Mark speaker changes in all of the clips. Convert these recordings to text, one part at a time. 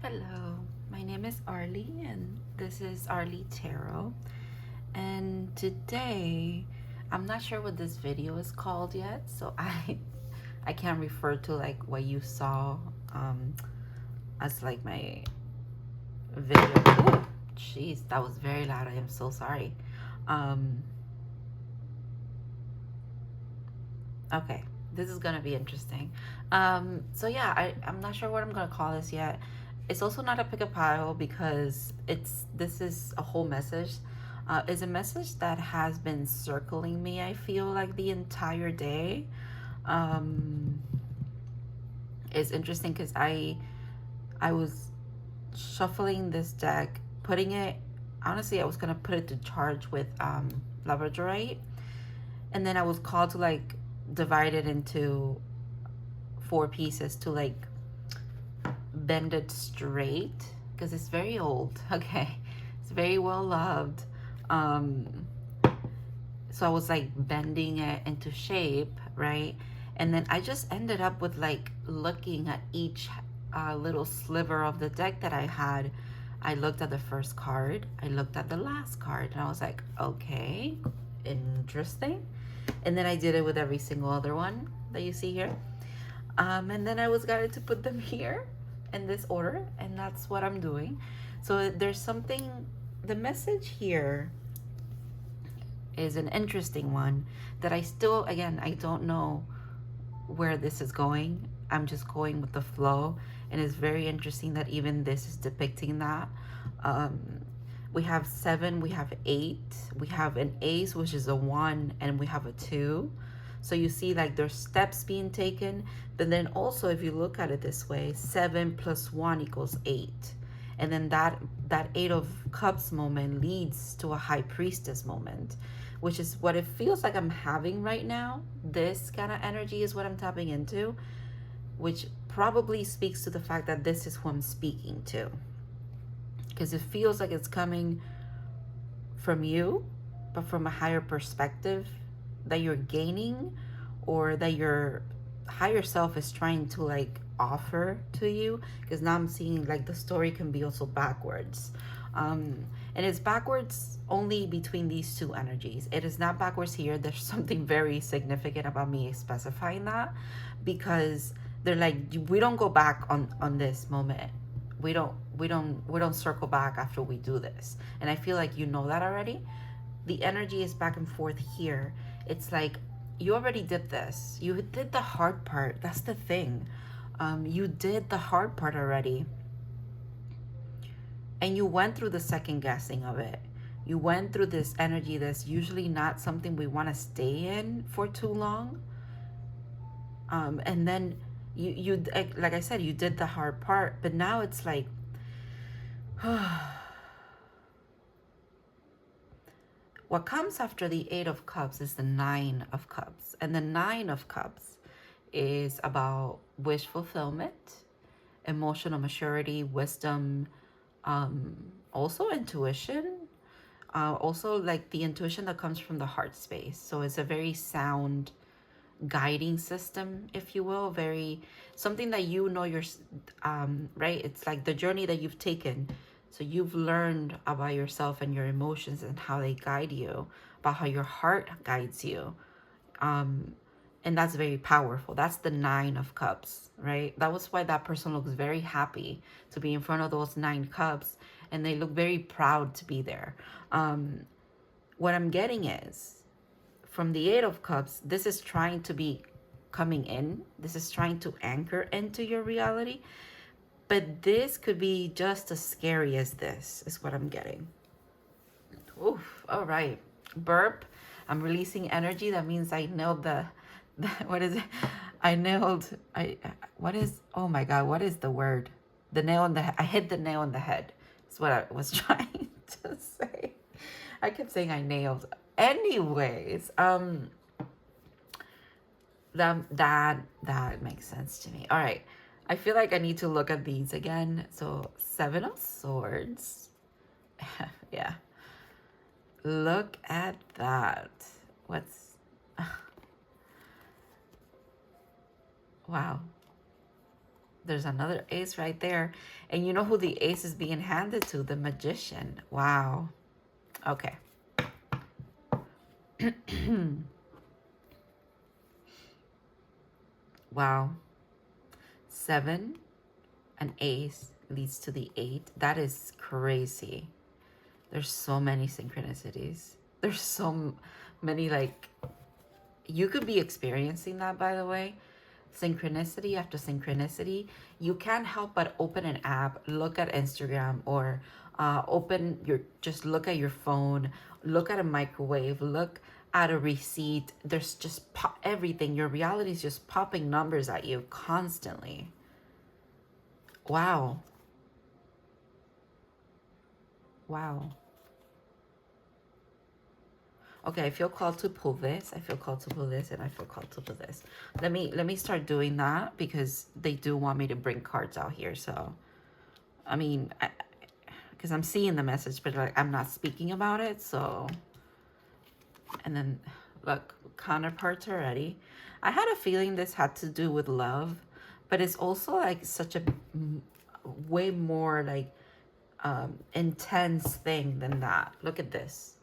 Speaker 1: Hello, my name is Arlie, and this is Arlie Tarot. And today, I'm not sure what this video is called yet, so I can't refer to like what you saw um, as like my video. Ooh, jeez, that was very loud. I am so sorry. Um, okay, this is gonna be interesting. So yeah, I'm not sure what I'm gonna call this yet. It's also not a pick a pile because this is a whole message. It's a message that has been circling me, I feel like the entire day. Um, it's interesting because I was shuffling this deck, putting it, honestly I was gonna put it to charge with labradorite, and then I was called to like divide it into four pieces to like bend it straight because it's very old. Okay, it's very well loved. um so I was like bending it into shape, right? And then I just ended up with like looking at each little sliver of the deck that I had. I looked at the first card, I looked at the last card, and I was like, okay, interesting. And then I did it with every single other one that you see here. And then I was guided to put them here in this order, and that's what I'm doing. So there's something, the message here is an interesting one that I still, again, I don't know where this is going. I'm just going with the flow, and it's very interesting that even this is depicting that. Um, we have 7, we have 8, we have an ace, which is a 1, and we have a 2. So you see like there's steps being taken, but then also if you look at it this way, 7 plus 1 equals 8. And then that 8 of cups moment leads to a high priestess moment, which is what it feels like I'm having right now. This kind of energy is what I'm tapping into, which probably speaks to the fact that this is who I'm speaking to, because it feels like it's coming from you, but from a higher perspective that you're gaining, or that your higher self is trying to like offer to you. Because now I'm seeing like the story can be also backwards. And it's backwards only between these two energies. It is not backwards here. There's something very significant about me specifying that, because they're like, we don't go back on this moment. We don't circle back after we do this. And I feel like you know that already. The energy is back and forth here. It's like you already did this. You did the hard part. That's the thing. You did the hard part already. And you went through the second guessing of it. You went through this energy that's usually not something we want to stay in for too long. And then you like I said, you did the hard part, but now it's like what comes after the 8 of Cups is the 9 of Cups. And the 9 of Cups is about wish fulfillment, emotional maturity, wisdom, also intuition, also like the intuition that comes from the heart space. So it's a very sound guiding system, if you will, very something that you know you're right. It's like the journey that you've taken, so you've learned about yourself and your emotions and how they guide you, about how your heart guides you. And that's very powerful. That's the 9 of Cups, right? That was why that person looks very happy to be in front of those 9 cups, and they look very proud to be there. What I'm getting is, from the 8 of Cups, this is trying to be coming in. This is trying to anchor into your reality. But this could be just as scary as this, is what I'm getting. Oof, all right. Burp. I'm releasing energy. That means I nailed the what is it? I nailed, what is, oh my God, what is the word? The nail on the, I hit the nail on the head. That's what I was trying to say. I kept saying I nailed. Anyways, that makes sense to me. All right. I feel like I need to look at these again. So 7 of Swords. Yeah. Look at that. What's wow. There's another ace right there. And you know who the ace is being handed to? The Magician. Wow. Okay. Wow. 7, an ace leads to the 8. That is crazy. There's so many synchronicities. There's so many, like, you could be experiencing that, by the way. Synchronicity after synchronicity. You can't help but open an app, look at Instagram, or just look at your phone, look at a microwave, look at a receipt. There's just everything. Your reality is just popping numbers at you constantly. Wow. Wow. Okay, I feel called to pull this. I feel called to pull this, and I feel called to pull this. Let me start doing that because they do want me to bring cards out here. So, I mean, because I'm seeing the message, but like I'm not speaking about it. So, and then look, counterparts already. I had a feeling this had to do with love, but it's also like such a way more like intense thing than that. Look at this.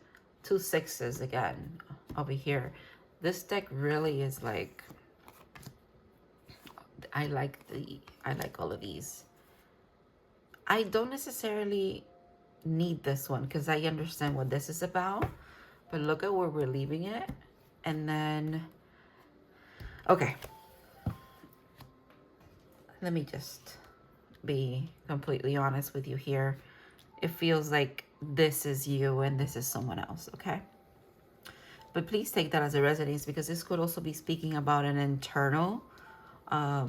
Speaker 1: 2 6s again over here. This deck really is like, I like all of these. I don't necessarily need this one because I understand what this is about, but look at where we're leaving it. And then, okay, let me just be completely honest with you here. It feels like this is you and this is someone else, okay? But please take that as a resonance because this could also be speaking about an internal, I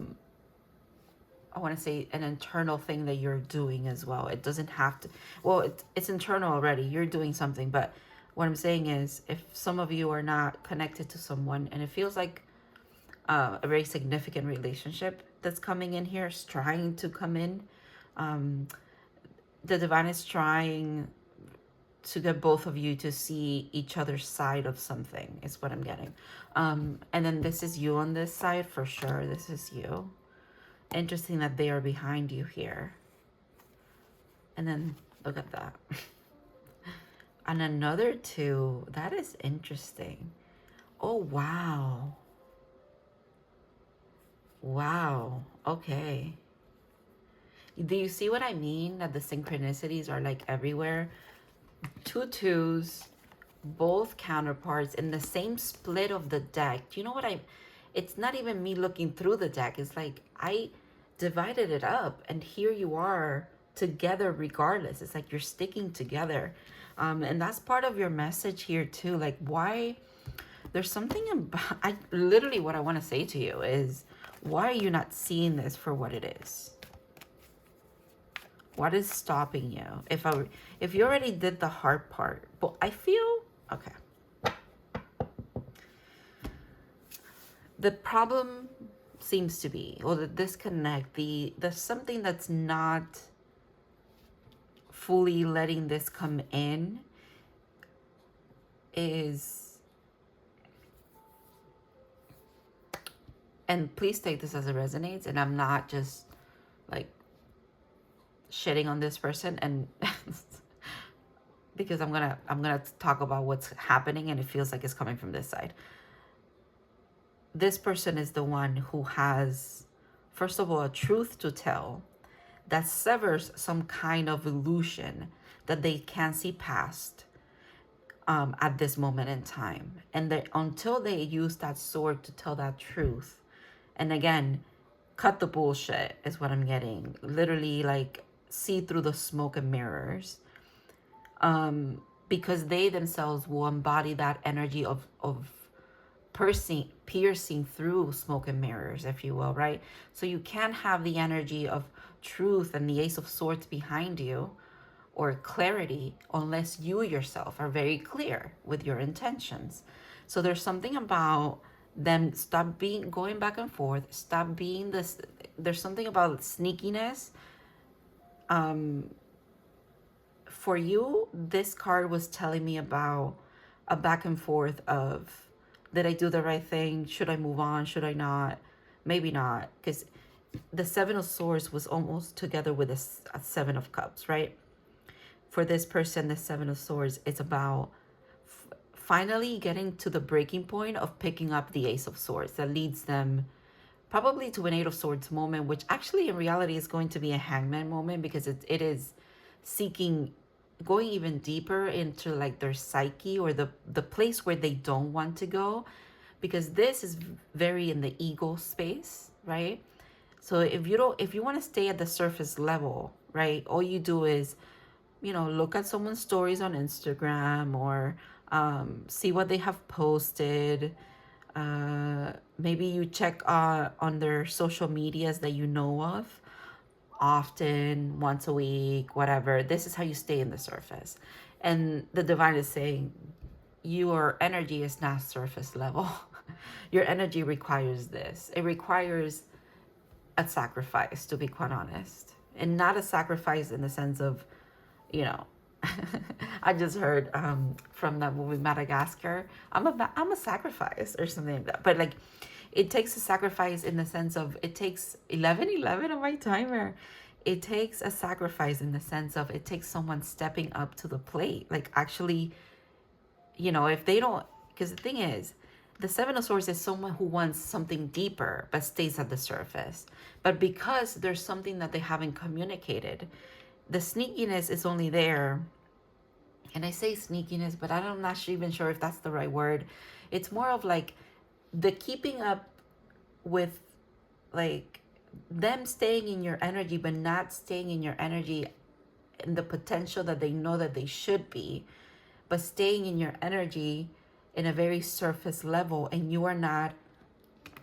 Speaker 1: want to say an internal thing that you're doing as well. It doesn't have to, well, it's internal already. You're doing something, but what I'm saying is if some of you are not connected to someone and it feels like a very significant relationship that's coming in here, is trying to come in, the divine is trying to get both of you to see each other's side of something is what I'm getting. And then this is you on this side for sure. This is you. Interesting that they are behind you here. And then look at that. And another 2. That is interesting. Oh, wow. Wow. Okay. Do you see what I mean? That the synchronicities are like everywhere. 2 2s, both counterparts in the same split of the deck. Do you know what it's not even me looking through the deck. It's like I divided it up and here you are together regardless. It's like you're sticking together. And that's part of your message here too. Like why there's something about, literally what I want to say to you is, why are you not seeing this for what it is? What is stopping you? If you already did the hard part, but I feel, okay. The problem seems to be, or the disconnect, there's something that's not fully letting this come in is, and please take this as it resonates, and I'm not just like shitting on this person, and because I'm gonna talk about what's happening and it feels like it's coming from this side. This person is the one who has, first of all, a truth to tell that severs some kind of illusion that they can't see past at this moment in time. And that until they use that sword to tell that truth, and again, cut the bullshit is what I'm getting. Literally, like, see through the smoke and mirrors. Because they themselves will embody that energy of piercing through smoke and mirrors, if you will, right? So you can't have the energy of truth and the Ace of Swords behind you or clarity unless you yourself are very clear with your intentions. So there's something about them going back and forth, stop being this, there's something about sneakiness. For you, this card was telling me about a back and forth of, did I do the right thing? Should I move on? Should I not? Maybe not. Because the Seven of Swords was almost together with a Seven of Cups, right? For this person, the Seven of Swords, it's about finally getting to the breaking point of picking up the Ace of Swords that leads them probably to an Eight of Swords moment, which actually in reality is going to be a Hangman moment, because it is seeking, going even deeper into like their psyche, or the place where they don't want to go, because this is very in the ego space, right? So if you want to stay at the surface level, right, all you do is, look at someone's stories on Instagram, or see what they have posted. Maybe you check on their social medias that you know of often, once a week, whatever. This is how you stay in the surface. And the divine is saying, your energy is not surface level. Your energy requires this. It requires a sacrifice, to be quite honest. And not a sacrifice in the sense of, you know, I just heard from that movie Madagascar, I'm a sacrifice or something like that. But like, it takes a sacrifice in the sense of, it takes 11:11 on my timer. It takes a sacrifice in the sense of, it takes someone stepping up to the plate, like actually, if they don't, because the thing is, the Seven of Swords is someone who wants something deeper but stays at the surface. But because there's something that they haven't communicated, the sneakiness is only there. And I say sneakiness, but I'm not even sure if that's the right word. It's more of like the keeping up with, like, them staying in your energy, but not staying in your energy in the potential that they know that they should be, but staying in your energy in a very surface level. And you are not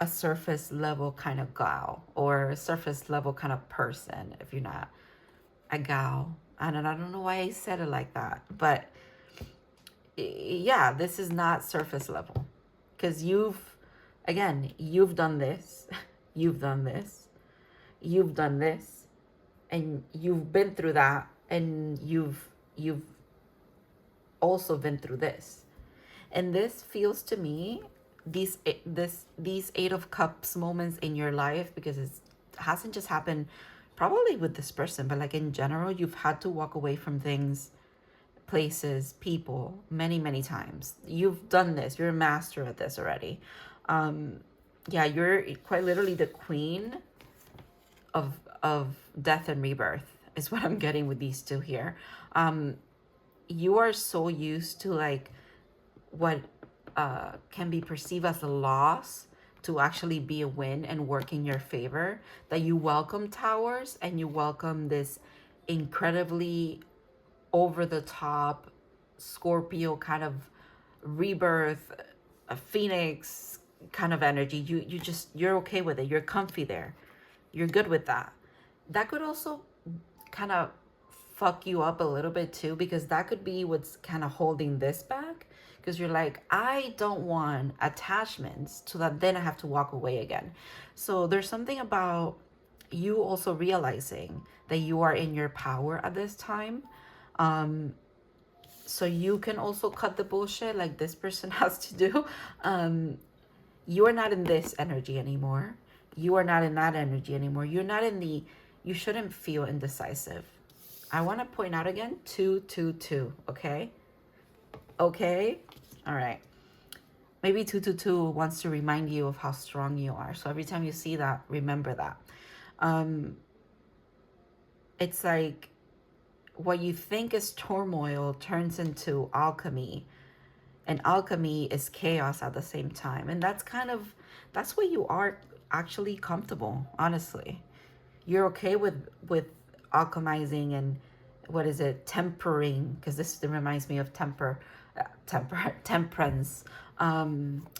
Speaker 1: a surface level kind of gal, or a surface level kind of person if you're not a gal. I don't know why I said it like that, but yeah, this is not surface level, because you've done this, you've done this, you've done this, and you've been through that, and you've also been through this. And this feels to me, these Eight of Cups moments in your life, because it hasn't just happened probably with this person, but like in general, you've had to walk away from things, places, people, many times. You've done this. You're a master at this already. Yeah, you're quite literally the queen of death and rebirth is what I'm getting with these two here. You are so used to like what can be perceived as a loss to actually be a win and work in your favor, that you welcome towers and you welcome this incredibly over the top Scorpio kind of rebirth, a phoenix kind of energy. You're okay with it. You're comfy there. You're good with that. That could also kind of fuck you up a little bit too, because that could be what's kind of holding this back, because you're like, I don't want attachments so that then I have to walk away again. So there's something about you also realizing that you are in your power at this time. So you can also cut the bullshit like this person has to do. You are not in this energy anymore. You are not in that energy anymore. You're not in the, you shouldn't feel indecisive. I want to point out again, 222, okay? Okay? All right. Maybe 222 wants to remind you of how strong you are. So every time you see that, remember that. It's like what you think is turmoil turns into alchemy. And alchemy is chaos at the same time. And that's where you are actually comfortable, honestly. You're okay with alchemizing and tempering, because this reminds me of temperance.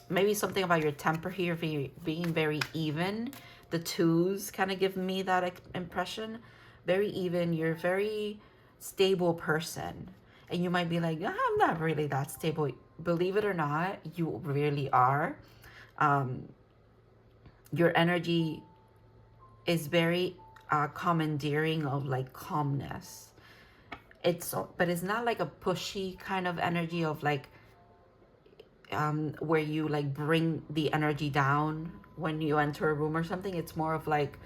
Speaker 1: Maybe something about your temper here being very even. The twos kind of give me that impression. Very even. You're a very stable person, and you might be like, I'm not really that stable. Believe it or not, you really are. Your energy is very commandeering of like calmness. But it's not like a pushy kind of energy of like where you like bring the energy down when you enter a room or something. It's more of like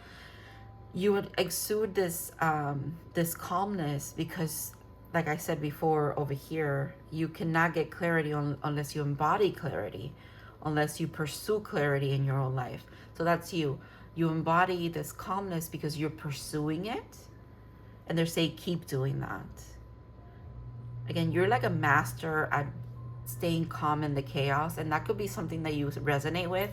Speaker 1: you would exude this this calmness because, like I said before, over here you cannot get clarity unless you embody clarity, unless you pursue clarity in your own life. So that's you embody this calmness because you're pursuing it, and they say keep doing that. Again, you're like a master at staying calm in the chaos, and that could be something that you resonate with,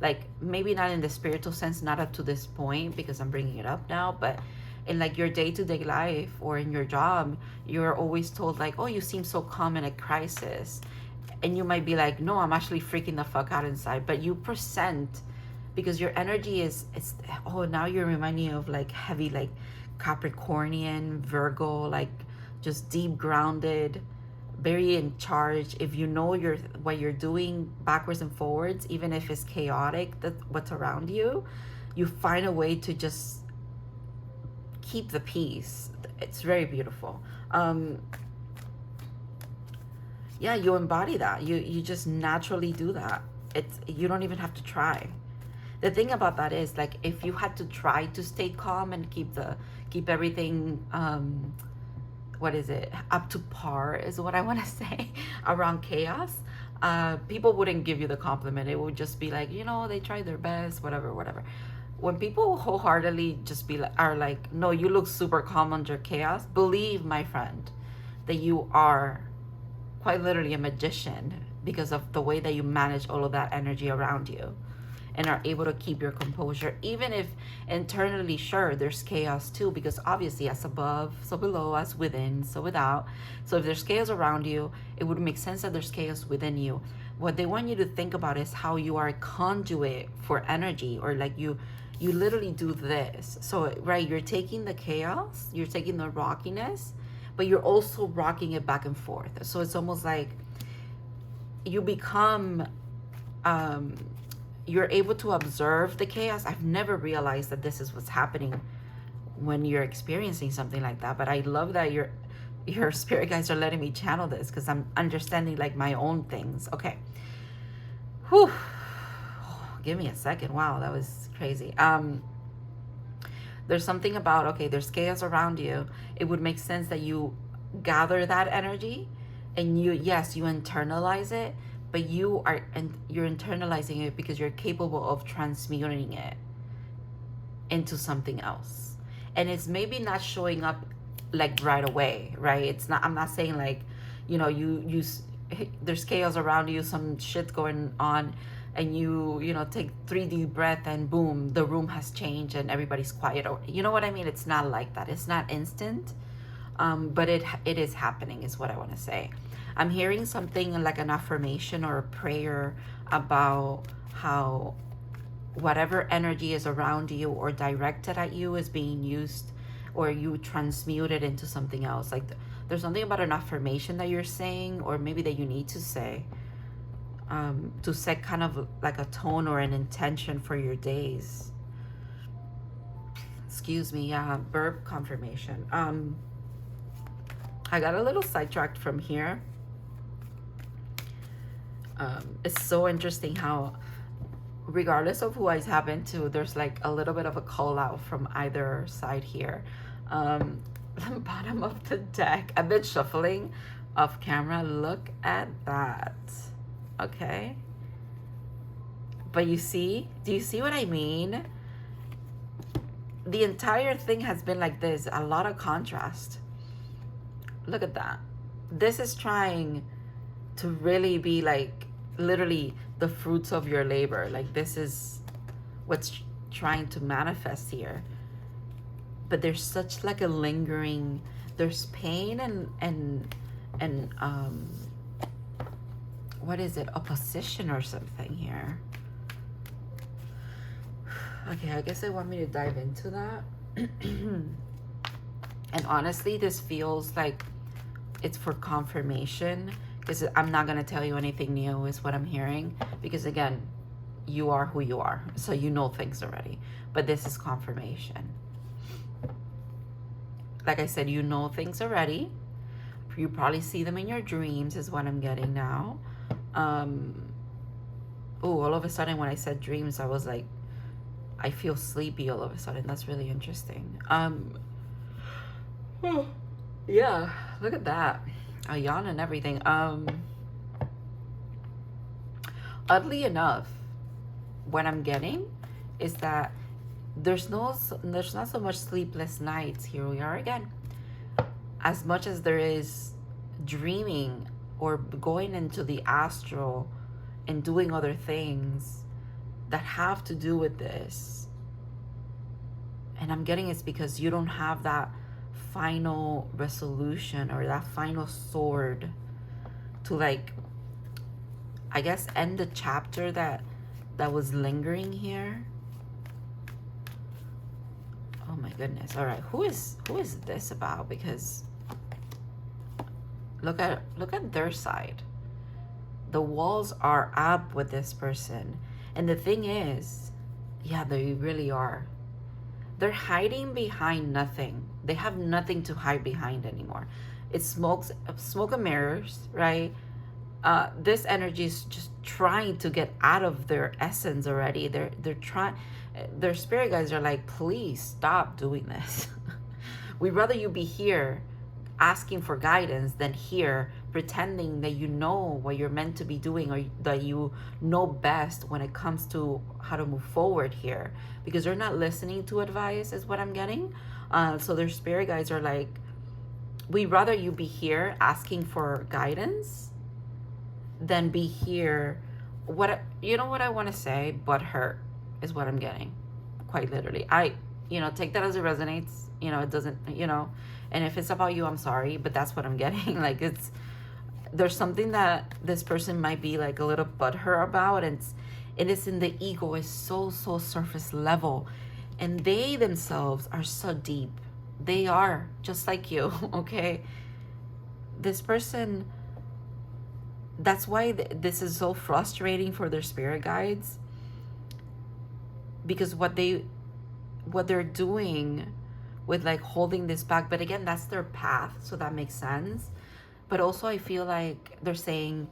Speaker 1: like maybe not in the spiritual sense, not up to this point because I'm bringing it up now, but in like your day-to-day life or in your job, you're always told like, oh, you seem so calm in a crisis, and you might be like, no, I'm actually freaking the fuck out inside, but you present because your energy is oh, now you're reminding me of like heavy, like Capricornian, Virgo, like just deep grounded, very in charge. If you know what you're doing backwards and forwards, even if it's chaotic, that what's around you, you find a way to just keep the peace. It's very beautiful. Yeah, you embody that. You just naturally do that. You don't even have to try. The thing about that is, like, if you had to try to stay calm and keep everything what is it, up to par is what I want to say, around chaos, people wouldn't give you the compliment. It would just be like, they tried their best, whatever, whatever. When people wholeheartedly just are like, no, you look super calm under chaos, believe, my friend, that you are quite literally a magician because of the way that you manage all of that energy around you and are able to keep your composure, even if internally, sure, there's chaos too, because obviously as above, so below, as within, so without. So if there's chaos around you, it would make sense that there's chaos within you. What they want you to think about is how you are a conduit for energy, or like you literally do this. So, right, you're taking the chaos, you're taking the rockiness, but you're also rocking it back and forth. So it's almost like you become you're able to observe the chaos. I've never realized that this is what's happening when you're experiencing something like that, but I love that your spirit guides are letting me channel this because I'm understanding like my own things. Okay. Whew. Give me a second. Wow, that was crazy. There's something about, okay, there's chaos around you. It would make sense that you gather that energy and you internalize it, but you're internalizing it because you're capable of transmuting it into something else. And it's maybe not showing up like right away, right? It's not, I'm not saying like, you there's chaos around you, some shit's going on, and you take 3 deep breaths and boom, the room has changed and everybody's quiet. Or you know what I mean? It's not like that. It's not instant. But it is happening, is what I want to say. I'm hearing something like an affirmation or a prayer about how whatever energy is around you or directed at you is being used, or you transmute it into something else. Like there's something about an affirmation that you're saying, or maybe that you need to say, to set kind of like a tone or an intention for your days. Excuse me. Yeah, burp confirmation. I got a little sidetracked from here. It's so interesting how, regardless of who I happen to, there's like a little bit of a call out from either side here. The bottom of the deck. I've been shuffling off camera. Look at that. Okay. But do you see what I mean? The entire thing has been like this, a lot of contrast. Look at that. This is trying to really be like literally the fruits of your labor. Like this is what's trying to manifest here. But there's such like a lingering, there's pain and what is it, opposition or something here. Okay, I guess they want me to dive into that. And honestly, this feels like it's for confirmation, because I'm not going to tell you anything new is what I'm hearing, because again, you are who you are, so you know things already. But this is confirmation. Like I said, you know things already. You probably see them in your dreams is what I'm getting now. All of a sudden when I said dreams, I was like, I feel sleepy all of a sudden. That's really interesting. Yeah, look at that. A yawn and everything. Oddly enough, what I'm getting is that there's not so much sleepless nights. Here we are again. As much as there is dreaming or going into the astral and doing other things that have to do with this. And I'm getting it's because you don't have that final resolution or that final sword to, like, I guess, end the chapter that was lingering here. Oh my goodness. All right, who is this about? Because look at their side. The walls are up with this person. And the thing is, yeah, they really are. They're hiding behind nothing. They have nothing to hide behind anymore. It's smoke and mirrors, right? This energy is just trying to get out of their essence already. They're trying. Their spirit guides are like, please stop doing this. We'd rather you be here asking for guidance than here pretending that you know what you're meant to be doing, or that you know best when it comes to how to move forward here, because they're not listening to advice is what I'm getting. So their spirit guides are like, we'd rather you be here asking for guidance than be here, what you know what I want to say, but hurt is what I'm getting, quite literally. I take that as it resonates. It doesn't, and if it's about you, I'm sorry, but that's what I'm getting. Like, there's something that this person might be like a little butthurt about, and it's in the ego. Is so surface level, and they themselves are so deep. They are just like you. Okay, this person, that's why this is so frustrating for their spirit guides, because what they're doing with, like, holding this back. But again, that's their path, so that makes sense. But also I feel like they're saying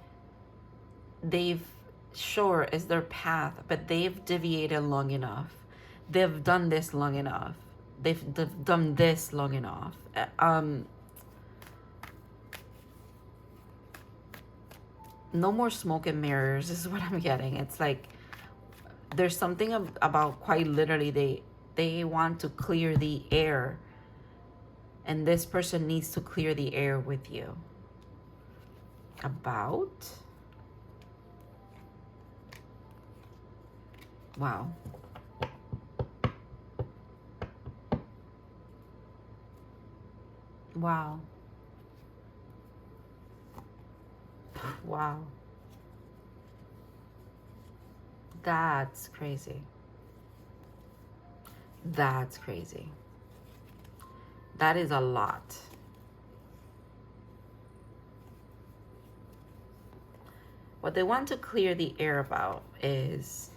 Speaker 1: sure, is their path, but they've deviated long enough. They've done this long enough. They've done this long enough. No more smoke and mirrors is what I'm getting. It's like there's something about, quite literally, they want to clear the air, and this person needs to clear the air with you. About? Wow. Wow. Wow. That's crazy. That's crazy. That is a lot. What they want to clear the air about is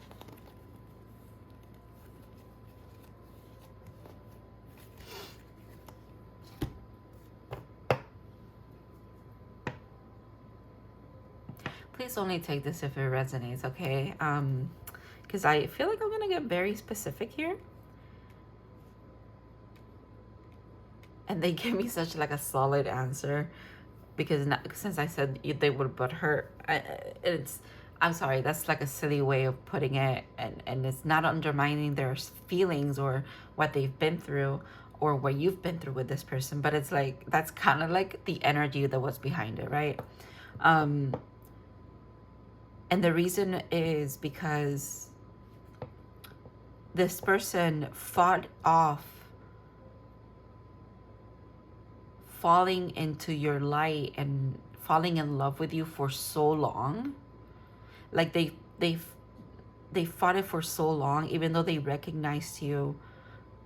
Speaker 1: please only take this if it resonates, okay? Because I feel like I'm gonna get very specific here, and they give me such like a solid answer, because since I said they would but hurt, I'm sorry, that's like a silly way of putting it, and it's not undermining their feelings or what they've been through or what you've been through with this person, but it's like that's kind of like the energy that was behind it, right? And the reason is because this person fought off falling into your light and falling in love with you for so long. Like they fought it for so long, even though they recognized you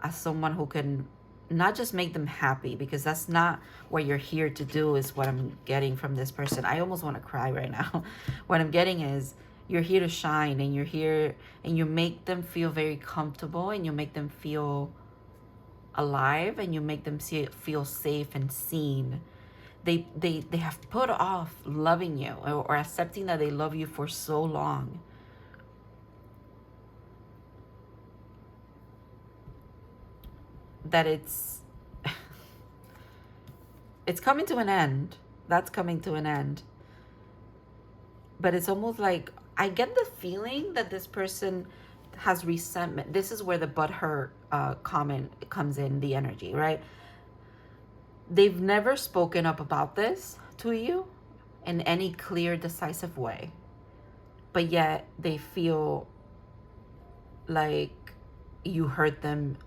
Speaker 1: as someone who can not just make them happy, because that's not what you're here to do, is what I'm getting from this person. I almost want to cry right now. What I'm getting is you're here to shine, and you're here and you make them feel very comfortable, and you make them feel alive, and you make them feel safe and seen. They have put off loving you or accepting that they love you for so long. that it's coming to an end. That's coming to an end. But it's almost like I get the feeling that this person has resentment. This is where the butthurt comment comes in, the energy, right? They've never spoken up about this to you in any clear, decisive way. But yet they feel like you hurt them,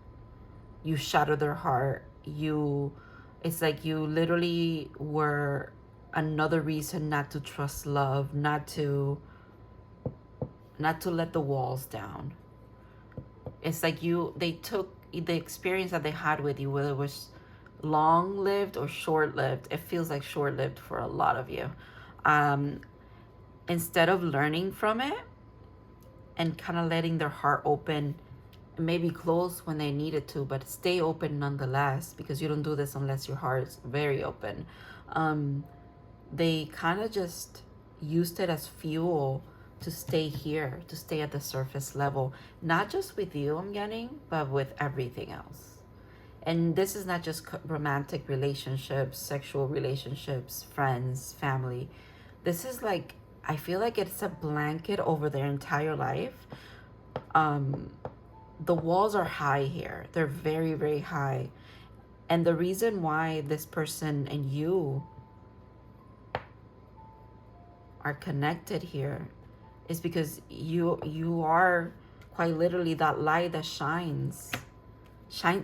Speaker 1: you shattered their heart, it's like you literally were another reason not to trust love, not to let the walls down. It's like they took the experience that they had with you, whether it was long lived or short lived. It feels like short lived for a lot of you. Instead of learning from it and kind of letting their heart open, maybe close when they needed to, but stay open nonetheless, because you don't do this unless your heart is very open. They kind of just used it as fuel to stay here, to stay at the surface level, not just with you, I'm getting, but with everything else. And this is not just romantic relationships, sexual relationships, friends, family. This is like, I feel like it's a blanket over their entire life. The walls are high here. They're very, very high. And the reason why this person and you are connected here is because you are quite literally that light that shines.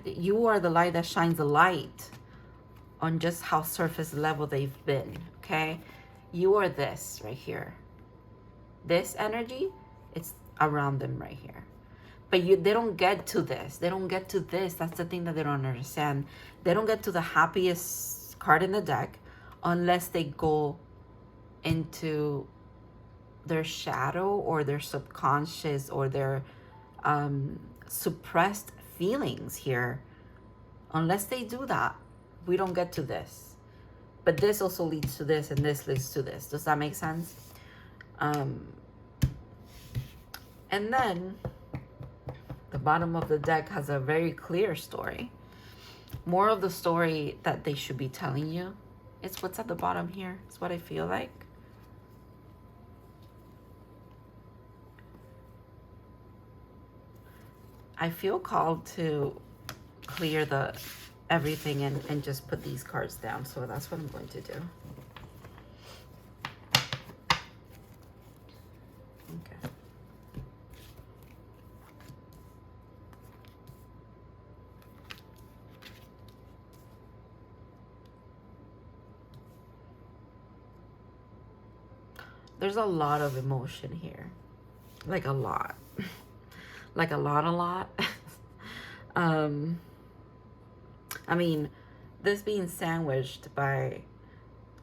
Speaker 1: You are the light that shines a light on just how surface level they've been, okay? You are this right here. This energy, it's around them right here. But they don't get to this. They don't get to this. That's the thing that they don't understand. They don't get to the happiest card in the deck unless they go into their shadow or their subconscious or their suppressed feelings here. Unless they do that, we don't get to this. But this also leads to this, and this leads to this. Does that make sense? And then the bottom of the deck has a very clear story. More of the story that they should be telling you. It's what's at the bottom here. It's what I feel like. I feel called to clear everything and just put these cards down. So that's what I'm going to do. Okay. There's a lot of emotion here. Like a lot. Like a lot. I mean, this being sandwiched by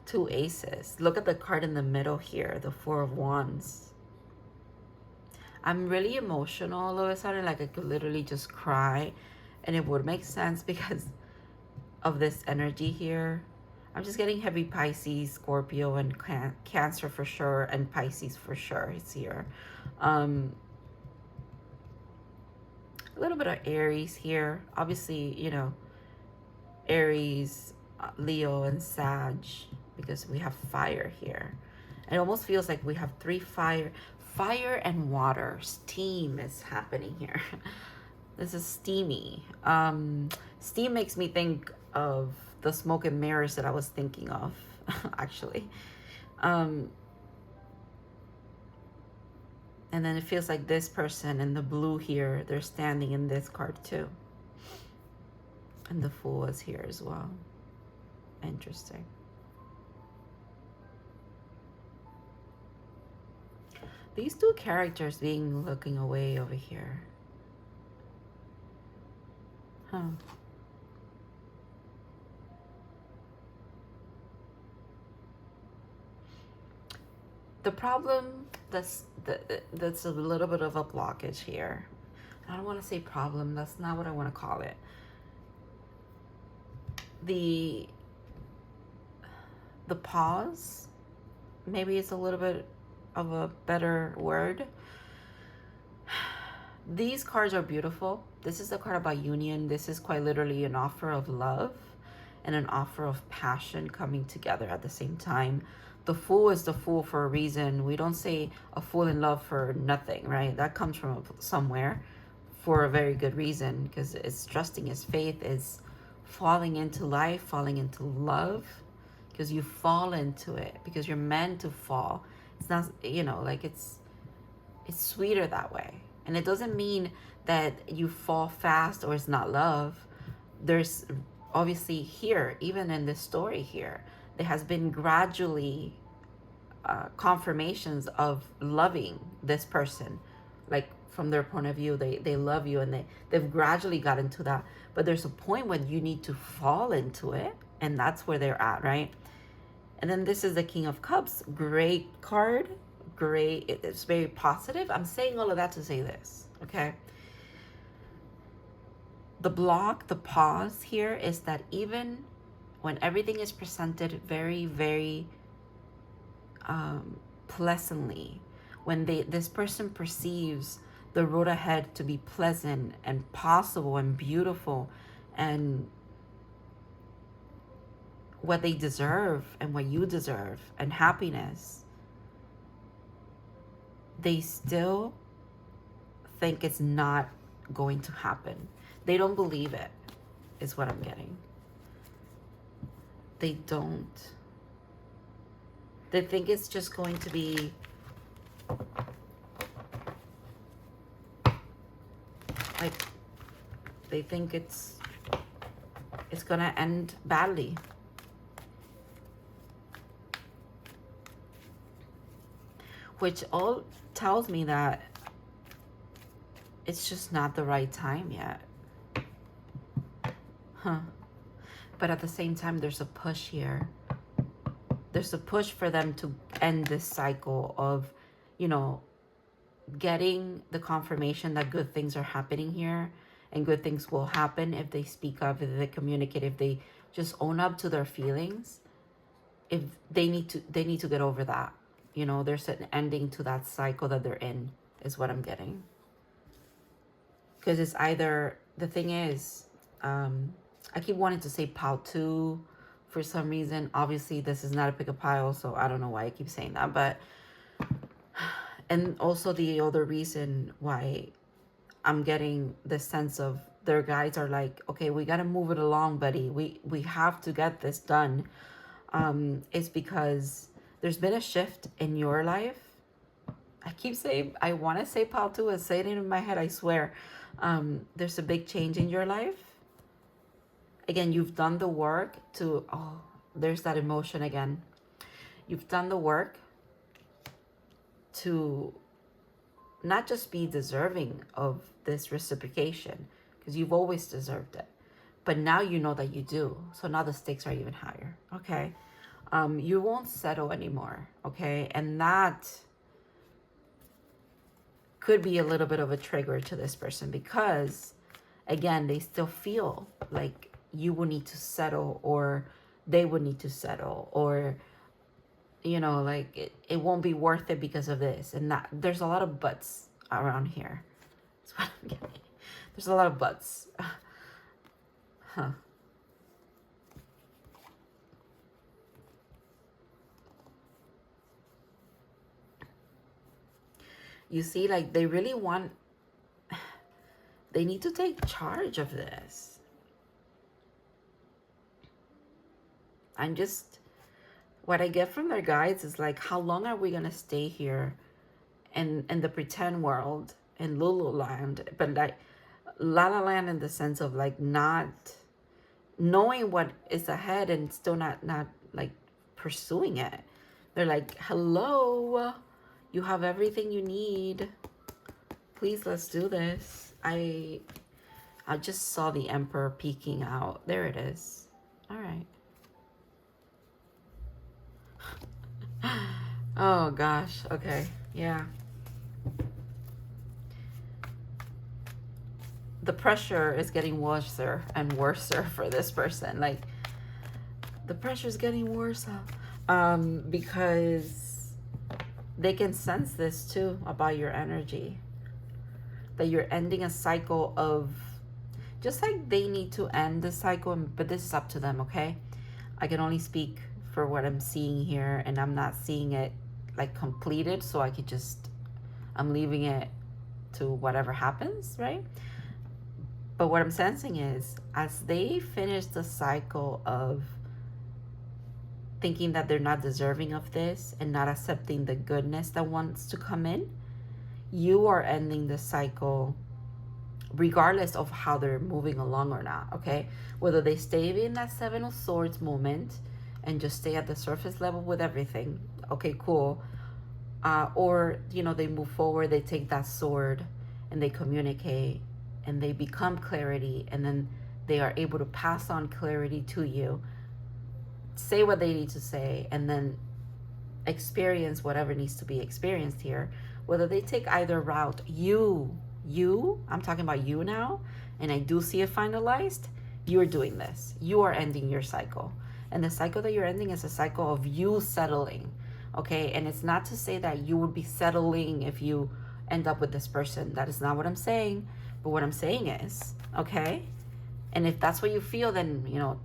Speaker 1: two aces. Look at the card in the middle here, the Four of Wands. I'm really emotional all of a sudden. Like I could literally just cry. And it would make sense because of this energy here. I'm just getting heavy Pisces, Scorpio, and Cancer for sure, and Pisces for sure. It's here. A little bit of Aries here. Obviously, you know, Aries, Leo, and Sag, because we have fire here. It almost feels like we have three fire and water. Steam is happening here. This is steamy. Steam makes me think of the smoke and mirrors that I was thinking of, actually. And then it feels like this person in the blue here, they're standing in this card too. And the Fool is here as well. Interesting. These two characters being looking away over here. Huh. The problem that's a little bit of a blockage here. I don't want to say problem. That's not what I want to call it. The pause, maybe it's a little bit of a better word. These cards are beautiful. This is the card about union. This is quite literally an offer of love and an offer of passion coming together at the same time. The fool is the fool for a reason. We don't say a fool in love for nothing, right? That comes from somewhere for a very good reason, because it's trusting his faith, is falling into life, falling into love, because you fall into it, because you're meant to fall. It's not, you know, like it's sweeter that way. And it doesn't mean that you fall fast or it's not love. There's obviously here, even in this story here, there has been gradually confirmations of loving this person. Like from their point of view, they love you, and they've gradually gotten to that. But there's a point when you need to fall into it, and that's where they're at, right? And then this is the King of Cups. Great card. Great. It's very positive. I'm saying all of that to say this, okay? The block, the pause here is that even when everything is presented very, very pleasantly, when this person perceives the road ahead to be pleasant and possible and beautiful and what they deserve and what you deserve and happiness, they still think it's not going to happen. They don't believe it, is what I'm getting. They don't. They think it's just going to be like, they think it's gonna end badly. Which all tells me that it's just not the right time yet. But at the same time, there's a push here. There's a push for them to end this cycle of, you know, getting the confirmation that good things are happening here, and good things will happen if they speak up, if they communicate, if they just own up to their feelings. If they need to get over that. You know, there's an ending to that cycle that they're in, is what I'm getting. Because it's either, the thing is, I keep wanting to say pile 2 for some reason. Obviously, this is not a pick a pile, so I don't know why I keep saying that. But, and also the other reason why I'm getting the sense of their guides are like, okay, we got to move it along, buddy. We have to get this done. Is because there's been a shift in your life. I keep saying, I want to say pile 2 and say it in my head, I swear. There's a big change in your life. Again, you've done the work to, oh, there's that emotion again. You've done the work to not just be deserving of this reciprocation, because you've always deserved it, but now you know that you do. So now the stakes are even higher, okay? You won't settle anymore, okay? And that could be a little bit of a trigger to this person, because, again, they still feel like you will need to settle, or they would need to settle, or, you know, like it won't be worth it because of this and that. There's a lot of buts around here. That's what I'm getting. There's a lot of buts. You see, like, they really want, they need to take charge of this. I'm just, what I get from their guides is like, how long are we going to stay here in the pretend world, in Lululand, but like La La Land, in the sense of like not knowing what is ahead and still not like pursuing it. They're like, hello, you have everything you need. Please, let's do this. I just saw the Emperor peeking out. There it is. All right. Oh gosh. Okay. Yeah. The pressure is getting worse and worse for this person. Like, the pressure is getting worse because they can sense this too about your energy. that you're ending a cycle of, just like they need to end the cycle, but this is up to them, okay? I can only speak for what I'm seeing here, and I'm not seeing it like completed, so I could just, I'm leaving it to whatever happens, right? But what I'm sensing is, as they finish the cycle of thinking that they're not deserving of this and not accepting the goodness that wants to come in, you are ending the cycle regardless of how they're moving along or not, okay? Whether they stay in that Seven of Swords moment and just stay at the surface level with everything, okay, cool. Or, you know, they move forward, they take that sword and they communicate and they become clarity, and then they are able to pass on clarity to you, say what they need to say, and then experience whatever needs to be experienced here. Whether they take either route, I'm talking about you now, and I do see it finalized. You're doing this. You are ending your cycle. And the cycle that you're ending is a cycle of you settling, okay? And it's not to say that you would be settling if you end up with this person. That is not what I'm saying. But what I'm saying is, okay? And if that's what you feel, then, you know,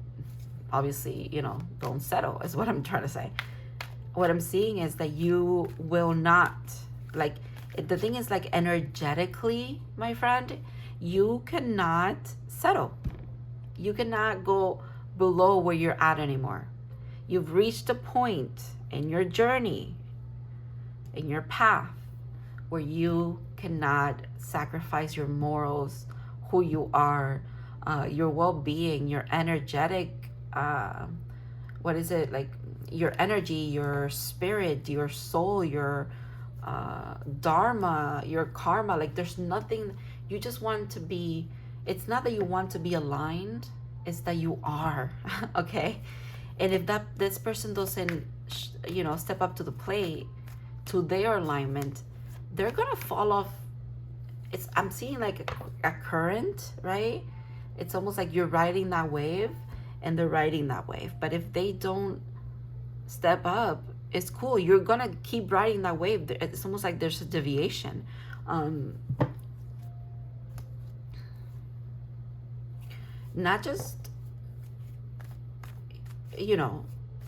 Speaker 1: obviously, you know, don't settle is what I'm trying to say. What I'm seeing is that you will not, like, the thing is, like, energetically, my friend, you cannot settle. You cannot go below where you're at anymore. You've reached a point in your journey, in your path, where you cannot sacrifice your morals, who you are, your well-being, your energetic, what is it, like, your energy, your spirit, your soul, your dharma, your karma. Like, there's nothing, you just want to be, it's not that you want to be aligned, it's that you are, okay? And if this person doesn't, you know, step up to the plate, to their alignment, they're gonna fall off. I'm seeing like a current, right? It's almost like you're riding that wave and they're riding that wave. But if they don't step up, it's cool. You're gonna keep riding that wave. It's almost like there's a deviation. Not just, you know,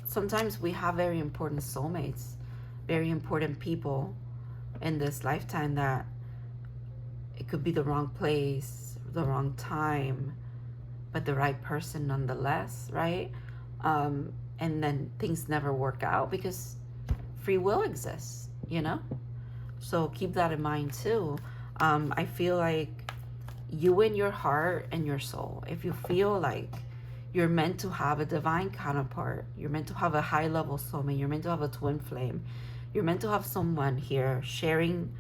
Speaker 1: sometimes we have very important soulmates, very important people in this lifetime that it could be the wrong place, the wrong time, but the right person nonetheless, right? And then things never work out because free will exists, you know? So keep that in mind too. I feel like you in your heart and your soul, if you feel like you're meant to have a divine counterpart, you're meant to have a high level soulmate, you're meant to have a twin flame, you're meant to have someone here sharing,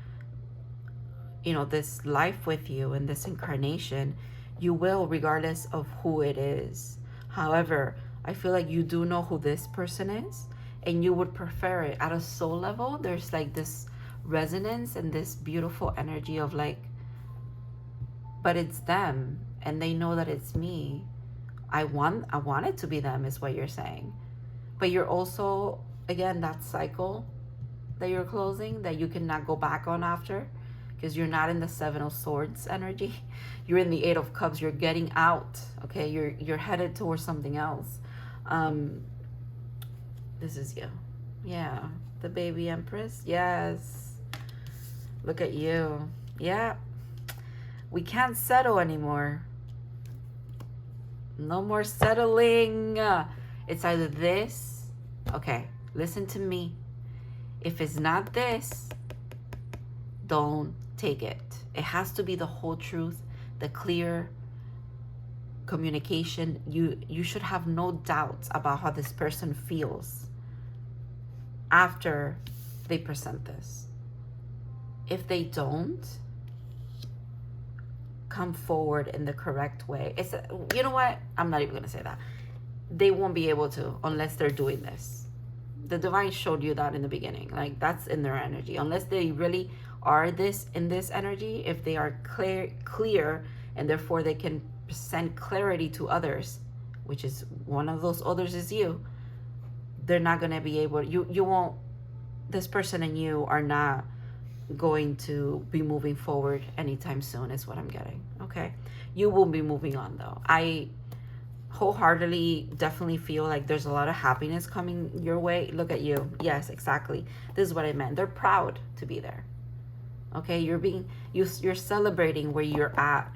Speaker 1: you know, this life with you in this incarnation, you will, regardless of who it is. However, I feel like you do know who this person is and you would prefer it at a soul level. There's like this resonance and this beautiful energy of like, but it's them and they know that it's me. I want it to be them is what you're saying. But you're also, again, that cycle that you're closing that you cannot go back on after, because you're not in the Seven of Swords energy. You're in the Eight of Cups. You're getting out, okay? You're headed towards something else. This is you. Yeah. The baby empress. Yes. Look at you. Yeah. We can't settle anymore. No more settling. It's either this. Okay, listen to me. If it's not this, don't take it. It has to be the whole truth, the clear communication. You should have no doubts about how this person feels after they present this. If they don't come forward in the correct way, it's, you know what, I'm not even gonna say that. They won't be able to unless they're doing this. The divine showed you that in the beginning. Like, that's in their energy. Unless they really are this in this energy, if they are clear and therefore they can send clarity to others, which is one of those others is you, they're not gonna be able, you won't, this person and you are not going to be moving forward anytime soon is what I'm getting. Okay, you will be moving on though. I wholeheartedly definitely feel like there's a lot of happiness coming your way. Look at you. Yes, exactly, this is what I meant. They're proud to be there. Okay, you're celebrating where you're at,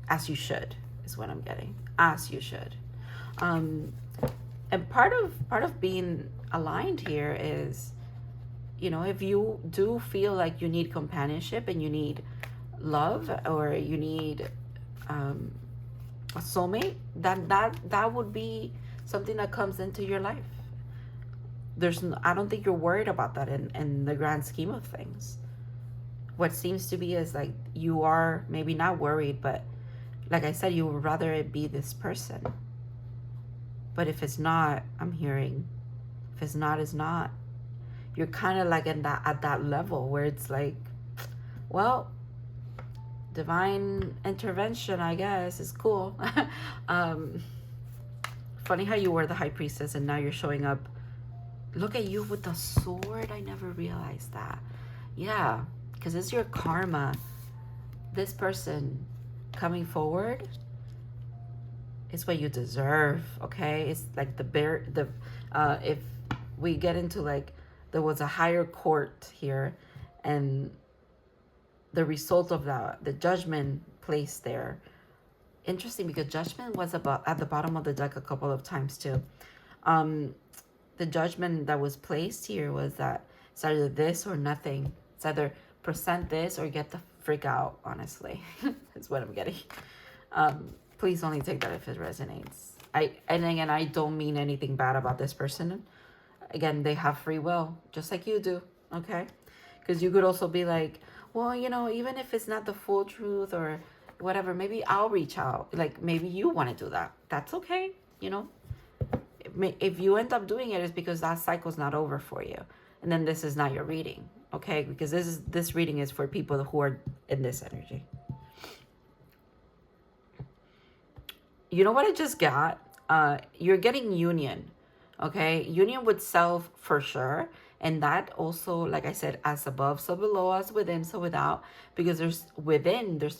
Speaker 1: as you should, is what I'm getting. As you should. And part of being aligned here is, if you do feel like you need companionship and you need love, or you need a soulmate, then that would be something that comes into your life. I don't think you're worried about that in the grand scheme of things. What seems to be is like you are maybe not worried, but like I said, you would rather it be this person. But if it's not, I'm hearing, if it's not, it's not. You're kind of like at that level where it's like, well, divine intervention, I guess, is cool. Funny how you were the high priestess and now you're showing up. Look at you with the sword. I never realized that. Yeah, because it's your karma. This person coming forward is what you deserve. Okay, it's like if we get into like, there was a higher court here, and the result of the judgment placed there. Interesting, because judgment was about at the bottom of the deck a couple of times too. The judgment that was placed here was that it's either this or nothing. It's either present this or get the freak out, honestly. Is what I'm getting. Please only take that if it resonates. And again, I don't mean anything bad about this person. Again, they have free will, just like you do, okay? Because you could also be like, well, even if it's not the full truth or whatever, maybe I'll reach out. Like, maybe you want to do that. That's okay, If you end up doing it, it's because that cycle's not over for you. And then this is not your reading, okay? Because this reading is for people who are in this energy. You know what I just got? You're getting union. Okay, union with self for sure. And that also, like I said, as above, so below, as within, so without. Because there's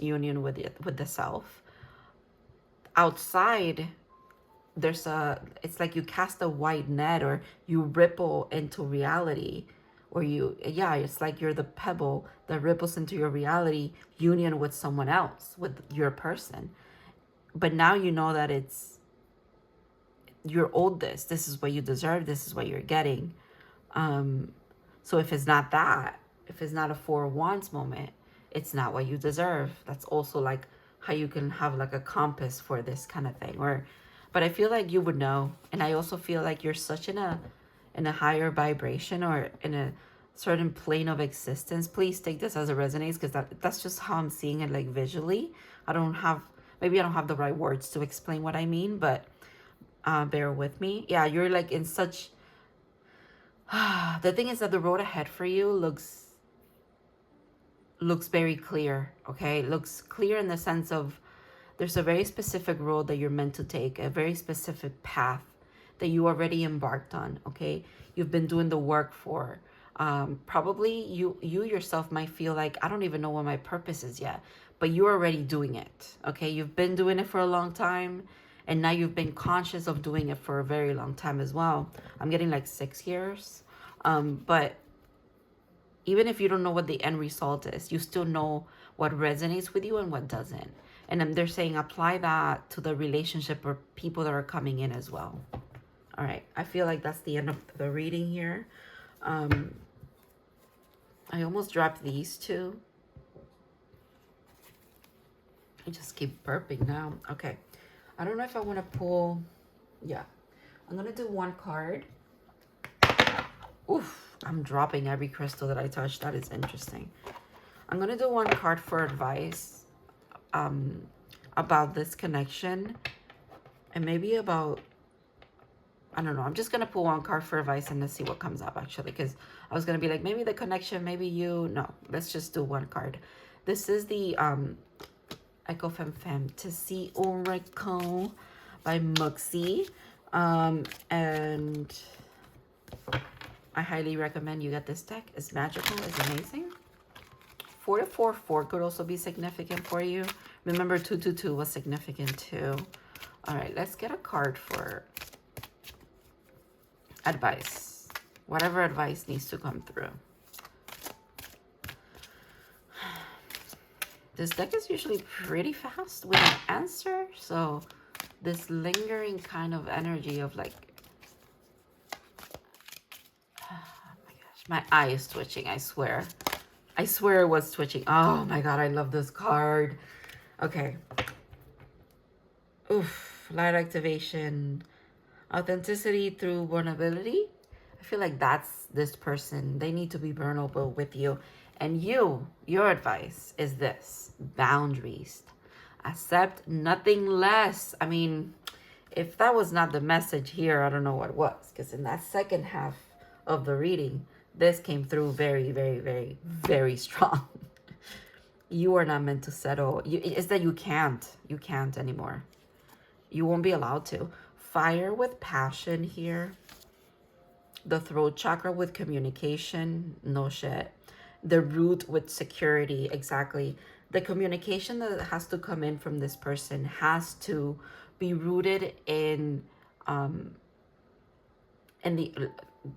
Speaker 1: union with the self. Outside, it's like you cast a wide net, or you ripple into reality. Or it's like you're the pebble that ripples into your reality, union with someone else, with your person. But now you know that you're owed this. This is what you deserve. This is what you're getting. So if it's not that, if it's not a Four of Wands moment, it's not what you deserve. That's also like how you can have like a compass for this kind of thing. But I feel like you would know. And I also feel like you're such in a higher vibration, or in a certain plane of existence. Please take this as it resonates, because that's just how I'm seeing it, like visually. Maybe I don't have the right words to explain what I mean, but bear with me. Yeah, you're like in such the thing is that the road ahead for you looks very clear. Okay, looks clear in the sense of there's a very specific road that you're meant to take, a very specific path that you already embarked on. Okay, you've been doing the work for. Probably you yourself might feel like, I don't even know what my purpose is yet, but you're already doing it. Okay, you've been doing it for a long time. And now you've been conscious of doing it for a very long time as well. I'm getting like 6 years. But even if you don't know what the end result is, you still know what resonates with you and what doesn't. And then they're saying apply that to the relationship or people that are coming in as well. All right. I feel like that's the end of the reading here. I almost dropped these two. I just keep burping now. Okay. I don't know if I want to pull. Yeah. I'm going to do one card. Oof. I'm dropping every crystal that I touch. That is interesting. I'm going to do one card for advice about this connection. And maybe about, I don't know. I'm just going to pull one card for advice and let's see what comes up, actually. Because I was going to be like, maybe the connection, maybe you. No, let's just do one card. This is the Echo Femme Fantasy Oracle by Muxie. And I highly recommend you get this deck. It's magical. It's amazing. 4 could also be significant for you. Remember, 222 was significant too. All right, let's get a card for advice. Whatever advice needs to come through. This deck is usually pretty fast with an answer. So this lingering kind of energy of like, oh my gosh, my eye is twitching, I swear. I swear it was twitching. Oh my God, I love this card. Okay. Oof, light activation, authenticity through vulnerability. I feel like that's this person. They need to be vulnerable with you. And your advice is this: boundaries. Accept nothing less. I mean, if that was not the message here, I don't know what was. Because in that second half of the reading, this came through very, very, very, very strong. You are not meant to settle. It's that you can't. You can't anymore. You won't be allowed to. Fire with passion here. The throat chakra with communication. No shit. The root with security. Exactly. The communication that has to come in from this person has to be rooted in the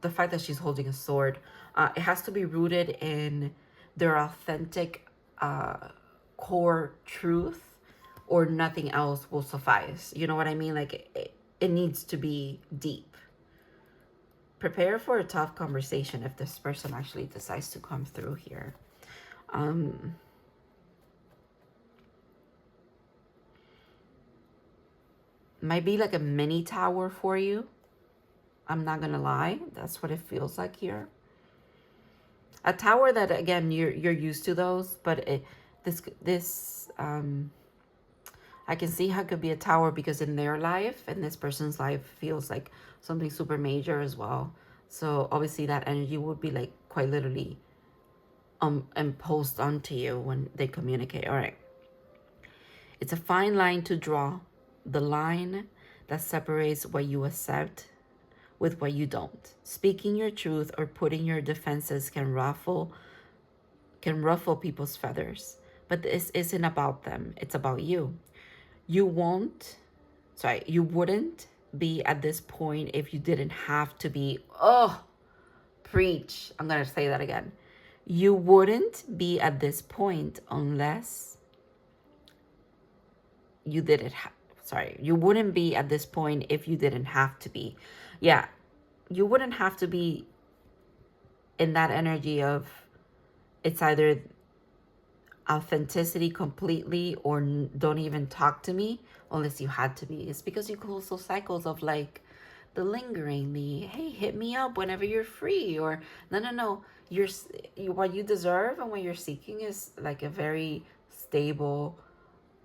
Speaker 1: fact that she's holding a sword. It has to be rooted in their authentic core truth, or nothing else will suffice. You know what I mean? Like it needs to be deep. Prepare for a tough conversation if this person actually decides to come through here. Might be like a mini tower for you. I'm not gonna lie, that's what it feels like here. A tower that, again, you're used to those, but I can see how it could be a tower because in their life and this person's life feels like something super major as well. So obviously that energy would be like quite literally imposed onto you when they communicate. All right. It's a fine line to draw. The line that separates what you accept with what you don't. Speaking your truth or putting your defenses can ruffle people's feathers. But this isn't about them. It's about you. You wouldn't be at this point if you didn't have to be. Oh, preach. I'm going to say that again. You wouldn't be at this point unless you didn't you wouldn't be at this point if you didn't have to be. Yeah, you wouldn't have to be in that energy of it's either authenticity completely or don't even talk to me unless you had to be. It's because you close those cycles of like the lingering, the hey, hit me up whenever you're free, or no, you're what you deserve and what you're seeking is like a very stable,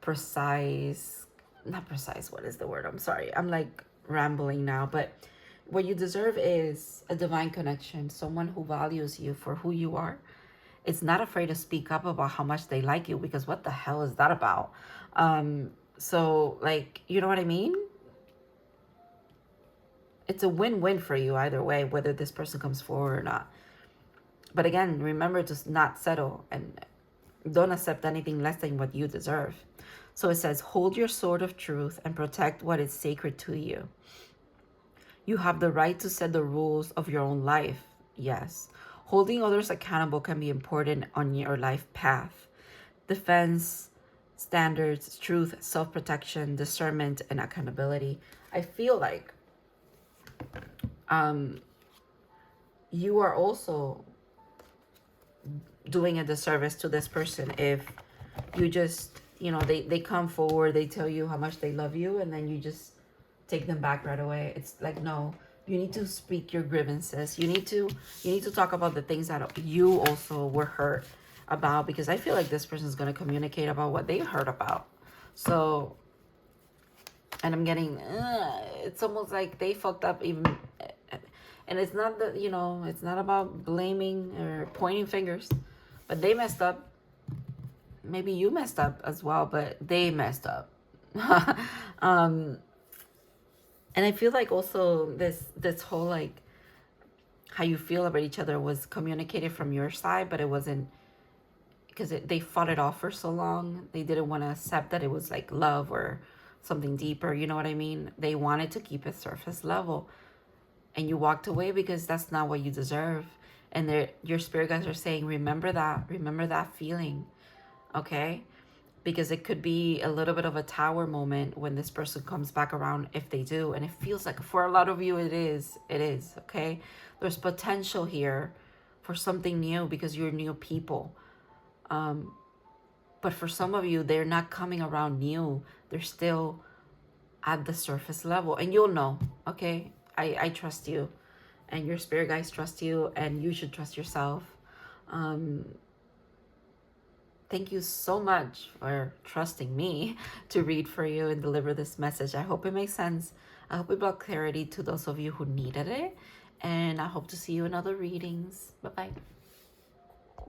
Speaker 1: precise, not precise, what is the word? I'm sorry, I'm like rambling now, but what you deserve is a divine connection, someone who values you for who you are. It's not afraid to speak up about how much they like you, because what the hell is that about? So like, you know what I mean? It's a win-win for you either way, whether this person comes forward or not. But again, remember to not settle and don't accept anything less than what you deserve. So it says, hold your sword of truth and protect what is sacred to you. You have the right to set the rules of your own life. Yes. Holding others accountable can be important on your life path. Defense, standards, truth, self-protection, discernment, and accountability. I feel like you are also doing a disservice to this person if you just, they come forward, they tell you how much they love you, and then you just take them back right away. It's like, no, you need to speak your grievances. You need to talk about the things that you also were hurt about, because I feel like this person is going to communicate about what they heard about. So, and I'm getting, it's almost like they fucked up even, and it's not that, it's not about blaming or pointing fingers, but they messed up. Maybe you messed up as well, but they messed up. And I feel like also this whole like how you feel about each other was communicated from your side, but it wasn't because they fought it off for so long. They didn't want to accept that it was like love or something deeper. You know what I mean? They wanted to keep it surface level. And you walked away because that's not what you deserve. And your spirit guides are saying, remember that feeling, okay? Because it could be a little bit of a tower moment when this person comes back around, if they do. And it feels like for a lot of you, it is, okay? There's potential here for something new because you're new people. But for some of you, they're not coming around new. They're still at the surface level. And you'll know, okay? I trust you. And your spirit guides trust you. And you should trust yourself. Thank you so much for trusting me to read for you and deliver this message. I hope it makes sense. I hope it brought clarity to those of you who needed it. And I hope to see you in other readings. Bye-bye.